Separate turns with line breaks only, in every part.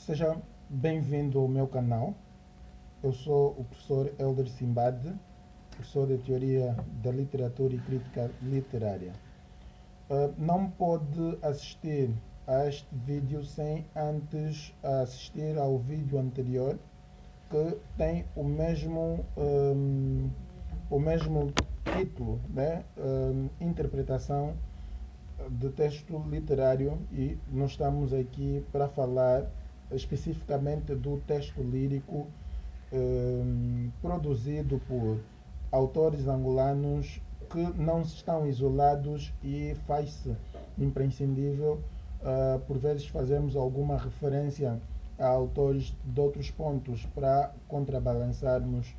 Seja bem-vindo ao meu canal. Eu sou o professor Elder Simbad, professor de Teoria da Literatura e Crítica Literária. Não pode assistir a este vídeo sem antes assistir ao vídeo anterior, que tem o mesmo título, né? Interpretação de texto literário, e nós estamos aqui para falar especificamente do texto lírico produzido por autores angolanos que não estão isolados, e faz-se imprescindível por vezes fazermos alguma referência a autores de outros pontos para contrabalançarmos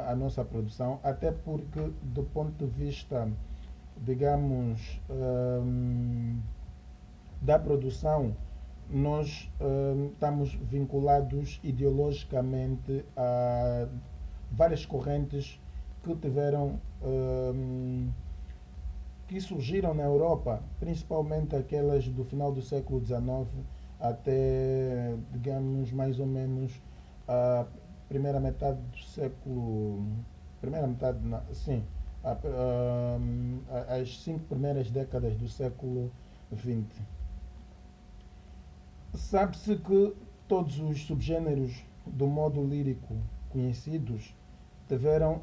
a nossa produção, até porque do ponto de vista, digamos, da produção, nós estamos vinculados ideologicamente a várias correntes que tiveram que surgiram na Europa, principalmente aquelas do final do século XIX até, digamos, mais ou menos a primeira metade do século, primeira metade, sim, as 5 primeiras décadas do século XX. Sabe-se que todos os subgêneros do modo lírico conhecidos tiveram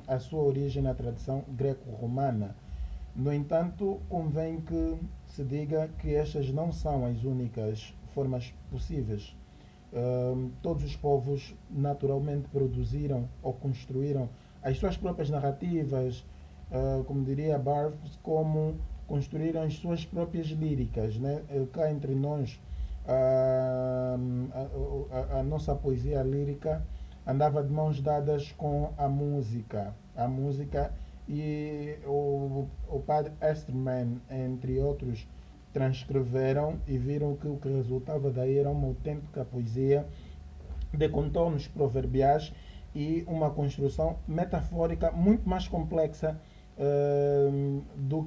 a sua origem na tradição greco-romana. No entanto, convém que se diga que estas não são as únicas formas possíveis. Todos os povos naturalmente produziram ou construíram as suas próprias narrativas, como diria Barthes, como construíram as suas próprias líricas, né? Cá entre nós, a nossa poesia lírica andava de mãos dadas com a música. A música, e o padre Esterman, entre outros, transcreveram e viram que o que resultava daí era uma autêntica poesia de contornos proverbiais e uma construção metafórica muito mais complexa do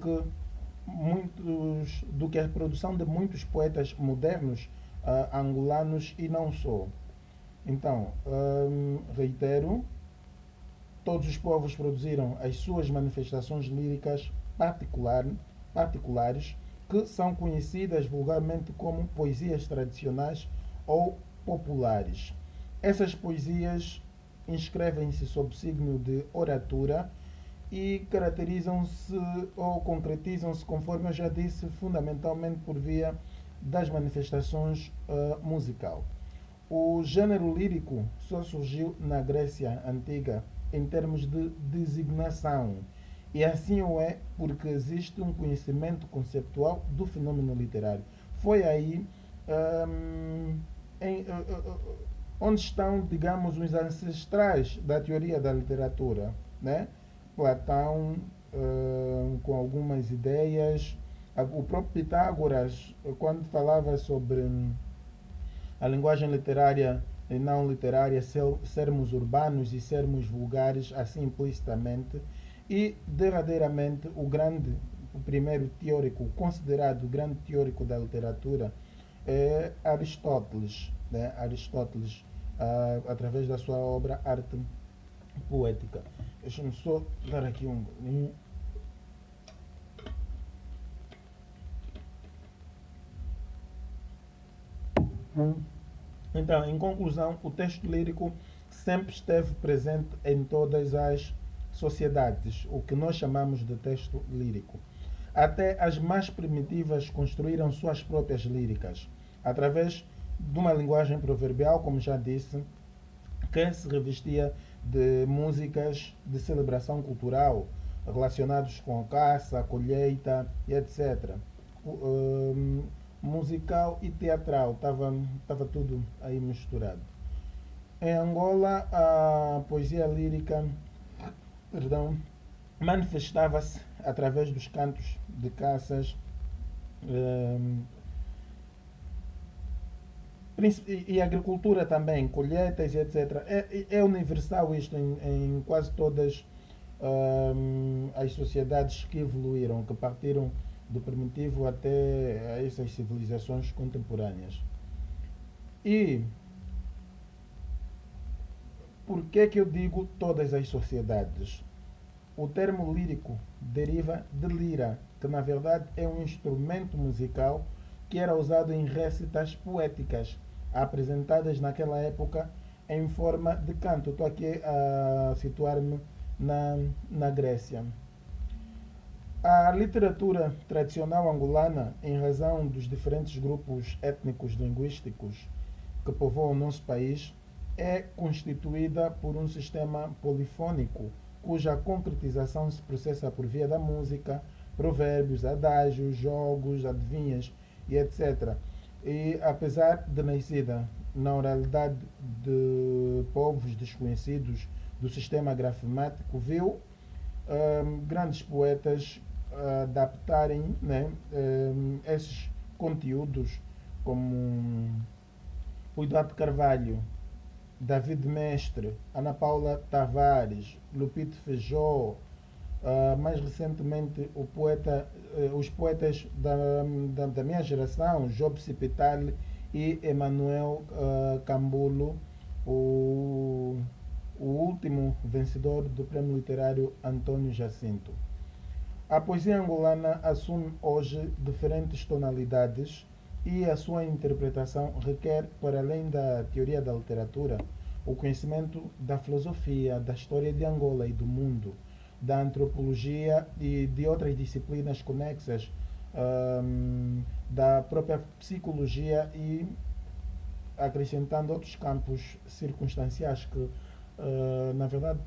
que a produção de muitos poetas modernos angolanos, e não só. Então, reitero, todos os povos produziram as suas manifestações líricas particulares, que são conhecidas vulgarmente como poesias tradicionais ou populares. Essas poesias inscrevem-se sob o signo de oratura e caracterizam-se ou concretizam-se, conforme eu já disse, fundamentalmente por via das manifestações musical. O gênero lírico só surgiu na Grécia Antiga em termos de designação, e assim o é porque existe um conhecimento conceptual do fenômeno literário. Foi aí em, onde estão, digamos, os ancestrais da teoria da literatura, né? Platão, com algumas ideias, o próprio Pitágoras, quando falava sobre a linguagem literária e não literária, sermos urbanos e sermos vulgares, assim implicitamente, e derradeiramente o primeiro teórico, considerado o grande teórico da literatura, é Aristóteles, né? Aristóteles, através da sua obra Arte Poética. Deixa-me só dar aqui um bolinho. Então, em conclusão, o texto lírico sempre esteve presente em todas as sociedades, o que nós chamamos de texto lírico. Até as mais primitivas construíram suas próprias líricas, através de uma linguagem proverbial, como já disse, que se revestia de músicas de celebração cultural, relacionados com a caça, a colheita e etc. Musical e teatral, estava tudo aí misturado. Em Angola, a poesia lírica, perdão, manifestava-se através dos cantos de caças, e agricultura também, colheitas e etc. É universal isto em quase todas as sociedades que evoluíram, que partiram do primitivo até a essas civilizações contemporâneas. E por que eu digo todas as sociedades? O termo lírico deriva de lira, que na verdade é um instrumento musical que era usado em récitas poéticas, apresentadas naquela época em forma de canto. Estou aqui a situar-me na Grécia. A literatura tradicional angolana, em razão dos diferentes grupos étnicos linguísticos que povoam o nosso país, é constituída por um sistema polifônico, cuja concretização se processa por via da música, provérbios, adágios, jogos, adivinhas e etc. E apesar de nascida na oralidade de povos desconhecidos do sistema grafemático, viu grandes poetas adaptarem, né, esses conteúdos, como o Eduardo Carvalho, David Mestre, Ana Paula Tavares, Lupito Feijó, mais recentemente os poetas da minha geração, Job Cipital e Emanuel Cambulo, o último vencedor do Prêmio Literário Antônio Jacinto. A poesia angolana assume hoje diferentes tonalidades e a sua interpretação requer, para além da teoria da literatura, o conhecimento da filosofia, da história de Angola e do mundo, da antropologia e de outras disciplinas conexas, da própria psicologia e acrescentando outros campos circunstanciais que, na verdade,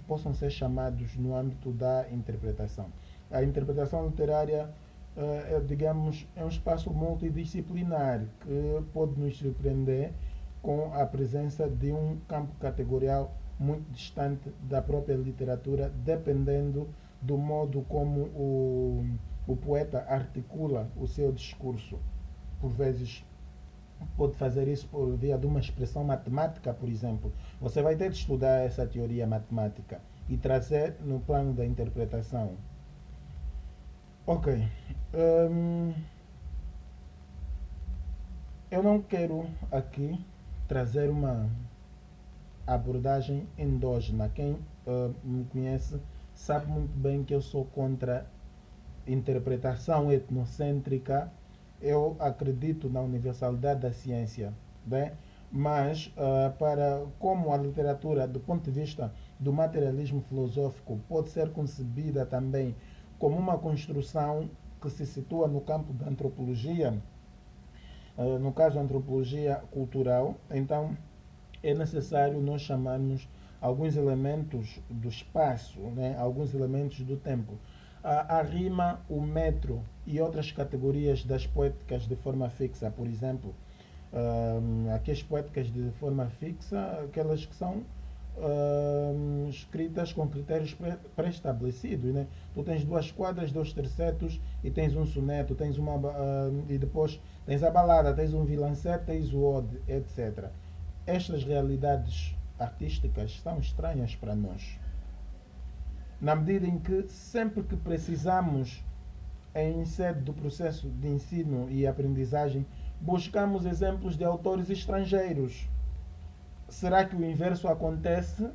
possam ser chamados no âmbito da interpretação. A interpretação literária, digamos, é um espaço multidisciplinar que pode nos surpreender com a presença de um campo categorial muito distante da própria literatura, dependendo do modo como o poeta articula o seu discurso. Por vezes pode fazer isso por via de uma expressão matemática, por exemplo. Você vai ter de estudar essa teoria matemática e trazer no plano da interpretação. Ok. Eu não quero aqui trazer uma abordagem endógena. Quem me conhece sabe muito bem que eu sou contra interpretação etnocêntrica. Eu acredito na universalidade da ciência, bem? Mas para como a literatura, do ponto de vista do materialismo filosófico, pode ser concebida também como uma construção que se situa no campo da antropologia, no caso a antropologia cultural, então é necessário nós chamarmos alguns elementos do espaço, né? Alguns elementos do tempo. A rima, o metro e outras categorias das poéticas de forma fixa, por exemplo, aqui as poéticas de forma fixa, aquelas que são escritas com critérios pré-estabelecidos, né? Tu tens duas quadras, dois tercetos e tens um soneto, tens e depois tens a balada, tens um vilancete, tens o ode, etc. Estas realidades artísticas são estranhas para nós, na medida em que sempre que precisamos, em sede do processo de ensino e aprendizagem, buscamos exemplos de autores estrangeiros. Será que o inverso acontece?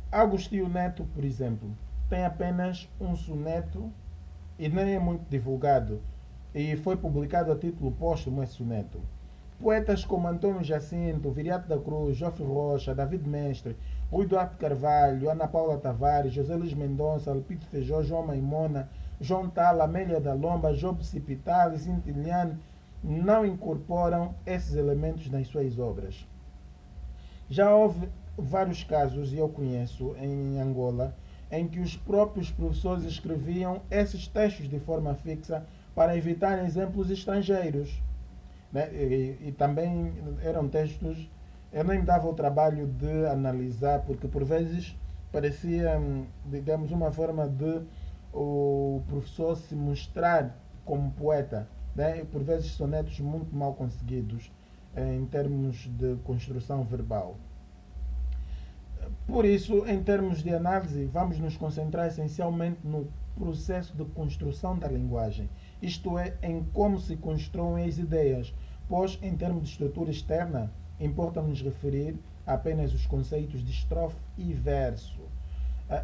Agostinho Neto, por exemplo, tem apenas um soneto e nem é muito divulgado, e foi publicado a título póstumo esse soneto. Poetas como Antônio Jacinto, Viriato da Cruz, Joffre Rocha, David Mestre, Rui Duarte Carvalho, Ana Paula Tavares, José Luís Mendonça, Lupito Feijó, João Maimona, João Tala, Amélia da Lomba, Job Cipital e Cintiliane não incorporam esses elementos nas suas obras. Já houve vários casos, e eu conheço, em Angola, em que os próprios professores escreviam esses textos de forma fixa para evitar exemplos estrangeiros, né? E também eram textos, eu nem me dava o trabalho de analisar, porque por vezes parecia, digamos, uma forma de o professor se mostrar como poeta, né? Por vezes sonetos muito mal conseguidos em termos de construção verbal. Por isso, em termos de análise, vamos nos concentrar essencialmente no processo de construção da linguagem, isto é, em como se constroem as ideias, pois, em termos de estrutura externa, importa-nos referir apenas os conceitos de estrofe e verso.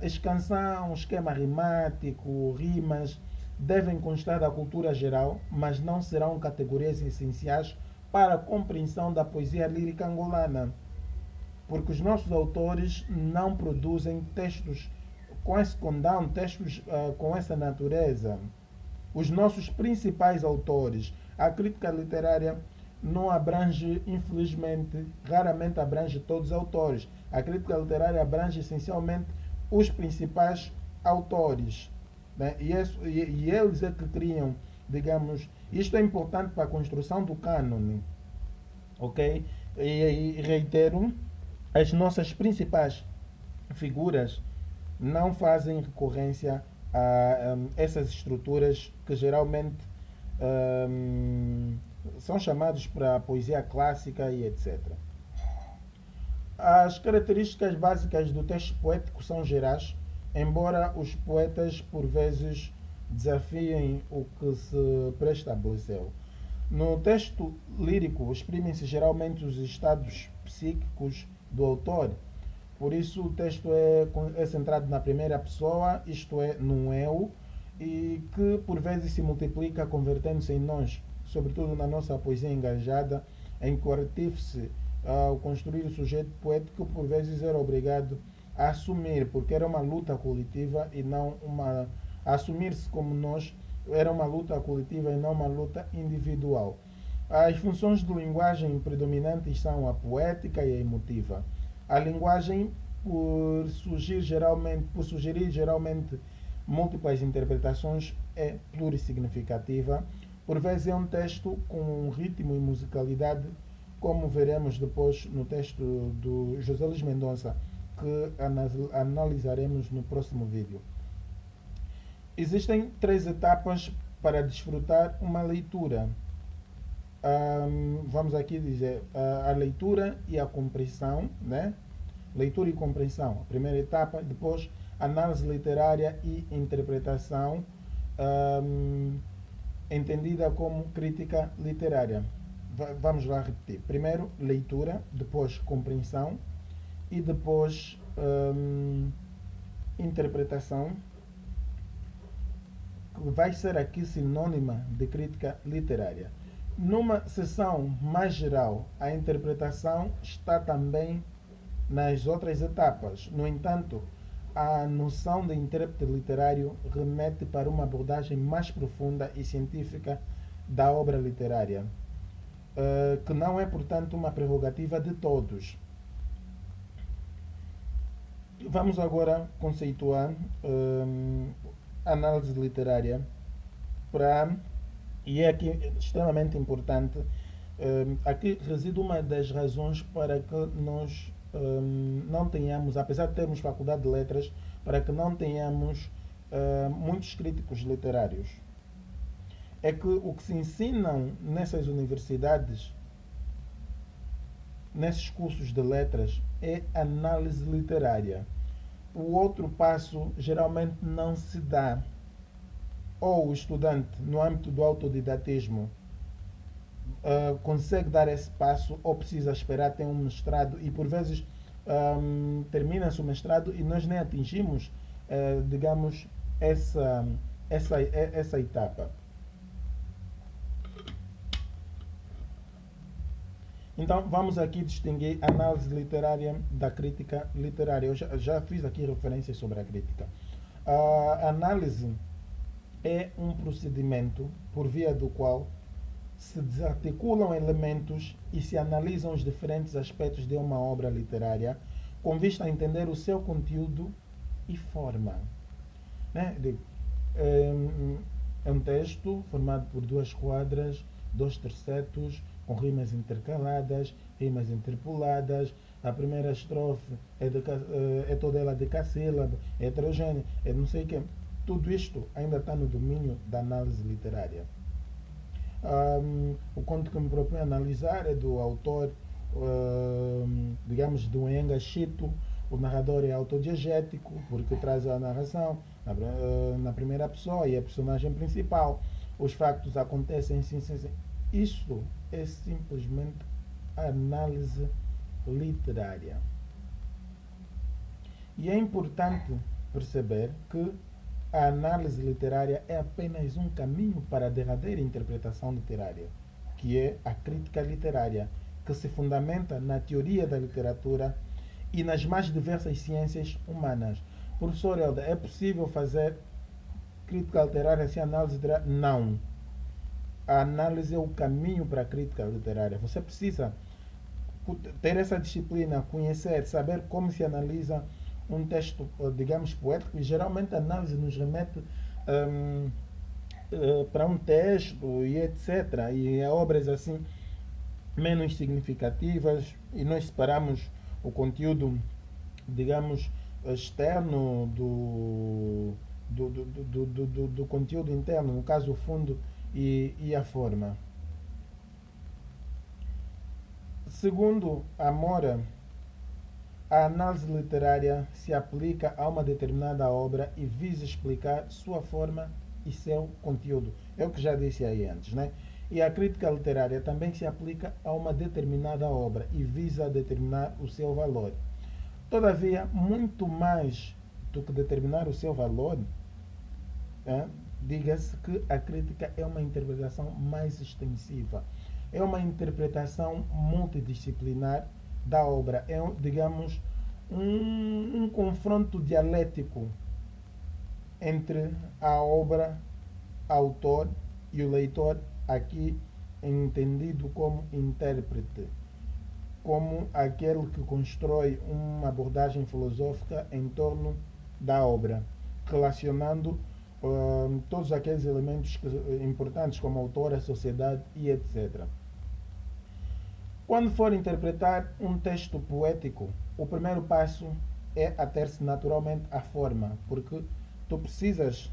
Escansão, esquema rimático, rimas devem constar da cultura geral, mas não serão categorias essenciais para a compreensão da poesia lírica angolana, porque os nossos autores não produzem textos com esse condão, textos com essa natureza. Os nossos principais autores, a crítica literária não abrange, infelizmente, raramente abrange todos os autores. A crítica literária abrange essencialmente os principais autores, né? E eles é que criam, digamos, isto é importante para a construção do cânone, ok? E reitero, as nossas principais figuras não fazem recorrência a essas estruturas que geralmente são chamados para a poesia clássica e etc. As características básicas do texto poético são gerais, embora os poetas por vezes desafiem o que se pré-estabeleceu. No texto lírico exprimem-se geralmente os estados psíquicos do autor, por isso o texto é centrado na primeira pessoa, isto é, no eu, e que por vezes se multiplica convertendo-se em nós, sobretudo na nossa poesia engajada, em que o artífice, ao construir o sujeito poético, por vezes era obrigado a assumir, porque era uma luta coletiva e não uma... Assumir-se como nós era uma luta coletiva e não uma luta individual. As funções de linguagem predominantes são a poética e a emotiva. A linguagem, por sugerir geralmente múltiplas interpretações, é plurissignificativa. Por vezes é um texto com um ritmo e musicalidade, como veremos depois no texto do José Luís Mendonça, que analisaremos no próximo vídeo. Existem 3 etapas para desfrutar uma leitura. Vamos aqui dizer a leitura e a compreensão, né? Leitura e compreensão, a primeira etapa. Depois, análise literária e interpretação, entendida como crítica literária. Vamos lá repetir. Primeiro, leitura, depois compreensão e depois interpretação, que vai ser aqui sinônima de crítica literária. Numa seção mais geral, a interpretação está também nas outras etapas. No entanto, a noção de intérprete literário remete para uma abordagem mais profunda e científica da obra literária, que não é, portanto, uma prerrogativa de todos. Vamos agora conceituar análise literária e é aqui extremamente importante. Aqui reside uma das razões para que nós não tenhamos, apesar de termos faculdade de letras, para que não tenhamos muitos críticos literários. É que o que se ensinam nessas universidades, nesses cursos de letras, é análise literária. O outro passo geralmente não se dá. Ou o estudante, no âmbito do autodidatismo, consegue dar esse passo, ou precisa esperar ter um mestrado e por vezes termina-se o mestrado e nós nem atingimos, digamos, essa etapa. Então vamos aqui distinguir a análise literária da crítica literária. Eu já fiz aqui referências sobre a crítica. A análise é um procedimento por via do qual se desarticulam elementos e se analisam os diferentes aspectos de uma obra literária com vista a entender o seu conteúdo e forma. Né? É um texto formado por 2 quadras, 2 tercetos, com rimas intercaladas, rimas interpoladas. A primeira estrofe é toda ela decassílaba, é heterogênea, é não sei o quê. Tudo isto ainda está no domínio da análise literária. O conto que me proponho analisar é do autor, digamos, do Enga Chito. O narrador é autodiegético, porque traz a narração na primeira pessoa e é a personagem principal. Os factos acontecem Isso é simplesmente análise literária. E é importante perceber que a análise literária é apenas um caminho para a derradeira interpretação literária, que é a crítica literária, que se fundamenta na teoria da literatura e nas mais diversas ciências humanas. Professor Helder, é possível fazer crítica literária sem análise literária? Não. A análise é o caminho para a crítica literária. Você precisa ter essa disciplina, conhecer, saber como se analisa um texto, digamos, poético, e geralmente a análise nos remete um, para um texto e etc. E a obras assim menos significativas, e nós separamos o conteúdo, digamos, externo do conteúdo interno, no caso o fundo e a forma. Segundo Amora, a análise literária se aplica a uma determinada obra e visa explicar sua forma e seu conteúdo. É o que já disse aí antes, né? E a crítica literária também se aplica a uma determinada obra e visa determinar o seu valor. Todavia, muito mais do que determinar o seu valor, diga-se que a crítica é uma interpretação mais extensiva. É uma interpretação multidisciplinar da obra. É, digamos, um confronto dialético entre a obra, autor e o leitor, aqui entendido como intérprete, como aquele que constrói uma abordagem filosófica em torno da obra, relacionando todos aqueles elementos importantes como autor, a sociedade e etc. Quando for interpretar um texto poético, o primeiro passo é ater-se naturalmente à forma, porque tu precisas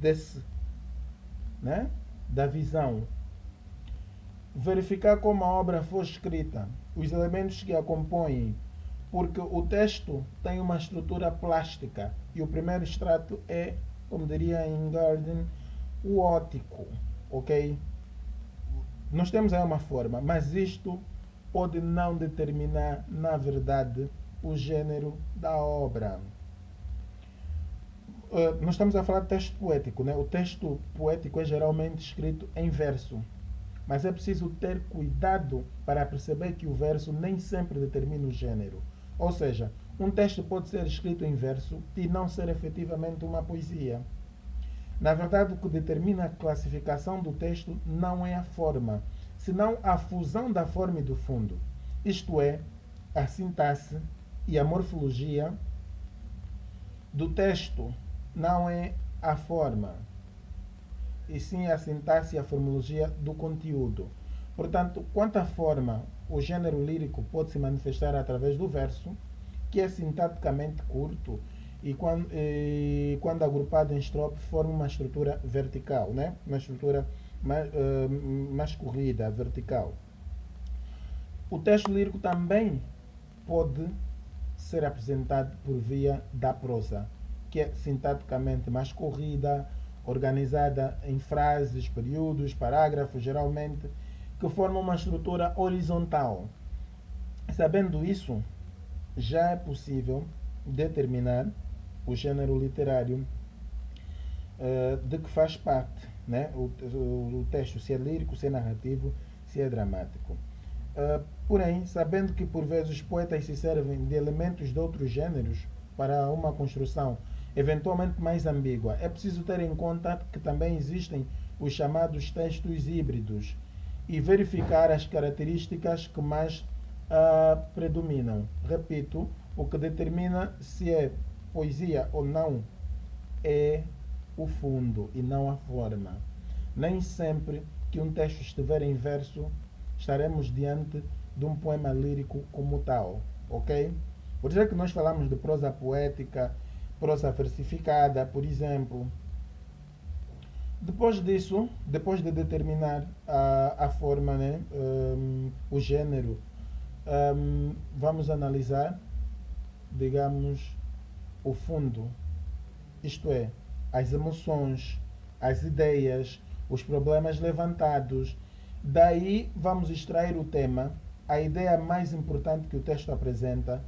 desse, né, da visão. Verificar como a obra foi escrita, os elementos que a compõem, porque o texto tem uma estrutura plástica e o primeiro extrato é, como diria em Garden, o ótico, ok? Nós temos aí uma forma, mas isto pode não determinar, na verdade, o gênero da obra. Nós estamos a falar de texto poético, né? O texto poético é geralmente escrito em verso, mas é preciso ter cuidado para perceber que o verso nem sempre determina o gênero. Ou seja, um texto pode ser escrito em verso e não ser efetivamente uma poesia. Na verdade, o que determina a classificação do texto não é a forma, senão a fusão da forma e do fundo. Isto é, a sintaxe e a morfologia do texto, não é a forma, e sim a sintaxe e a formologia do conteúdo. Portanto, quanto à forma, o gênero lírico pode se manifestar através do verso, que é sintaticamente curto e quando agrupado em estrofe forma uma estrutura vertical, né? Uma estrutura mais corrida, vertical. O texto lírico também pode ser apresentado por via da prosa, que é sintaticamente mais corrida, organizada em frases, períodos, parágrafos, geralmente, que formam uma estrutura horizontal. Sabendo isso, já é possível determinar o gênero literário de que faz parte, né? O texto, se é lírico, se é narrativo, se é dramático. Porém, sabendo que por vezes os poetas se servem de elementos de outros gêneros para uma construção eventualmente mais ambígua, é preciso ter em conta que também existem os chamados textos híbridos e verificar as características que mais predominam. Repito, o que determina se é poesia ou não é o fundo e não a forma. Nem sempre que um texto estiver em verso estaremos diante de um poema lírico como tal, ok? Por isso é que nós falamos de prosa poética, prosa versificada, por exemplo. Depois disso, depois de determinar a forma, né, o gênero, vamos analisar, digamos, o fundo, isto é, as emoções, as ideias, os problemas levantados Daí vamos extrair o tema, a ideia mais importante que o texto apresenta,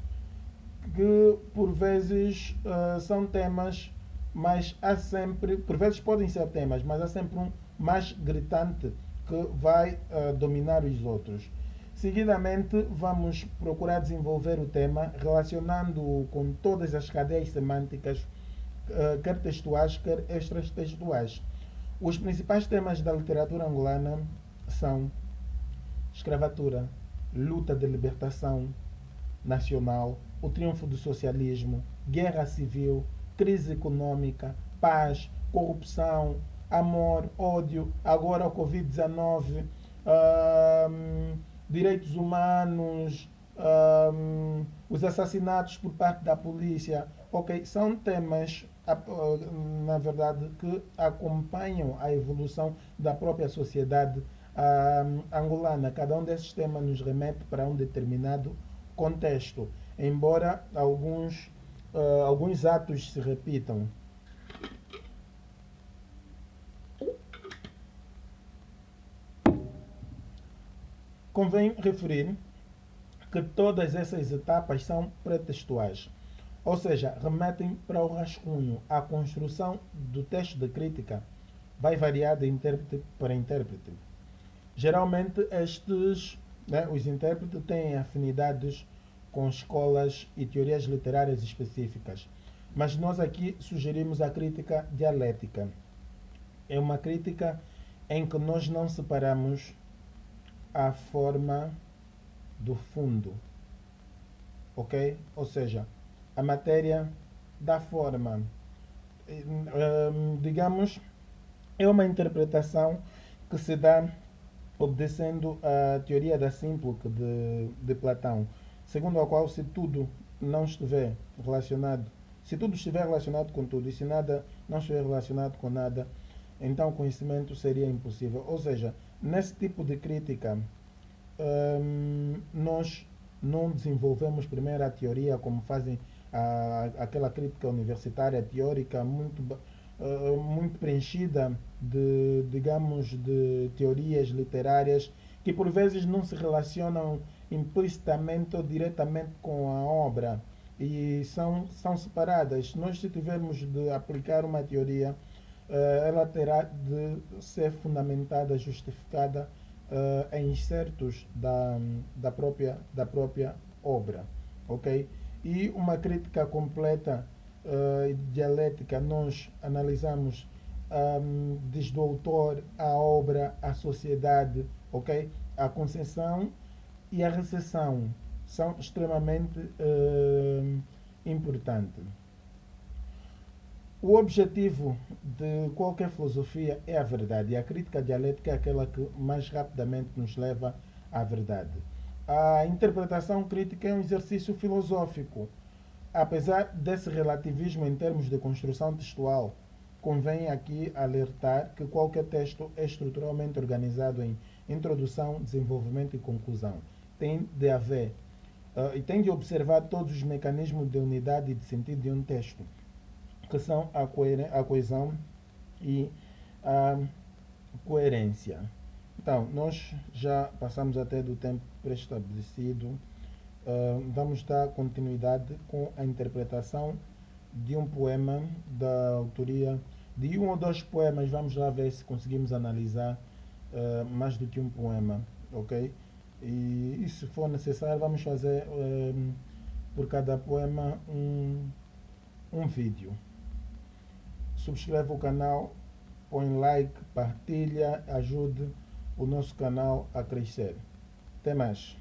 que por vezes são temas, mas há sempre, por vezes podem ser temas, mas há sempre um mais gritante que vai dominar os outros. Seguidamente, vamos procurar desenvolver o tema relacionando-o com todas as cadeias semânticas, quer textuais, quer extratextuais. Os principais temas da literatura angolana são escravatura, luta de libertação nacional, o triunfo do socialismo, guerra civil, crise econômica, paz, corrupção, amor, ódio, agora o Covid-19, direitos humanos, os assassinatos por parte da polícia. Ok, são temas, na verdade, que acompanham a evolução da própria sociedade angolana. Cada um desses temas nos remete para um determinado contexto, embora alguns atos se repitam. Convém referir que todas essas etapas são pretextuais, ou seja, remetem para o rascunho. A construção do texto de crítica vai variar de intérprete para intérprete. Geralmente os intérpretes têm afinidades com escolas e teorias literárias específicas, mas nós aqui sugerimos a crítica dialética. É uma crítica em que nós não separamos a forma do fundo, ok? Ou seja, a matéria da forma. Digamos, é uma interpretação que se dá obedecendo a teoria da síntese de Platão, segundo a qual se tudo não estiver relacionado, se tudo estiver relacionado com tudo e se nada não estiver relacionado com nada, então o conhecimento seria impossível. Ou seja, nesse tipo de crítica, nós não desenvolvemos primeiro a teoria como fazem aquela crítica universitária teórica muito preenchida de, digamos, de teorias literárias que por vezes não se relacionam implicitamente ou diretamente com a obra e são separadas. Nós, se tivermos de aplicar uma teoria, ela terá de ser fundamentada, justificada em excertos da própria obra, ok? E uma crítica completa dialética, nós analisamos desde o autor, a obra, a sociedade, ok? A concessão e a recepção são extremamente importantes. O objetivo de qualquer filosofia é a verdade, e a crítica dialética é aquela que mais rapidamente nos leva à verdade. A interpretação crítica é um exercício filosófico. Apesar desse relativismo em termos de construção textual, convém aqui alertar que qualquer texto é estruturalmente organizado em introdução, desenvolvimento e conclusão. Tem de haver e tem de observar todos os mecanismos de unidade e de sentido de um texto, que são a coesão e a coerência. Então, nós já passamos até do tempo pré-estabelecido. Vamos dar continuidade com a interpretação de um poema da autoria de um ou dois poemas. Vamos lá ver se conseguimos analisar mais do que um poema, ok? E se for necessário, vamos fazer por cada poema um vídeo. Subscreva o canal, põe like, partilha, ajude o nosso canal a crescer. Até mais.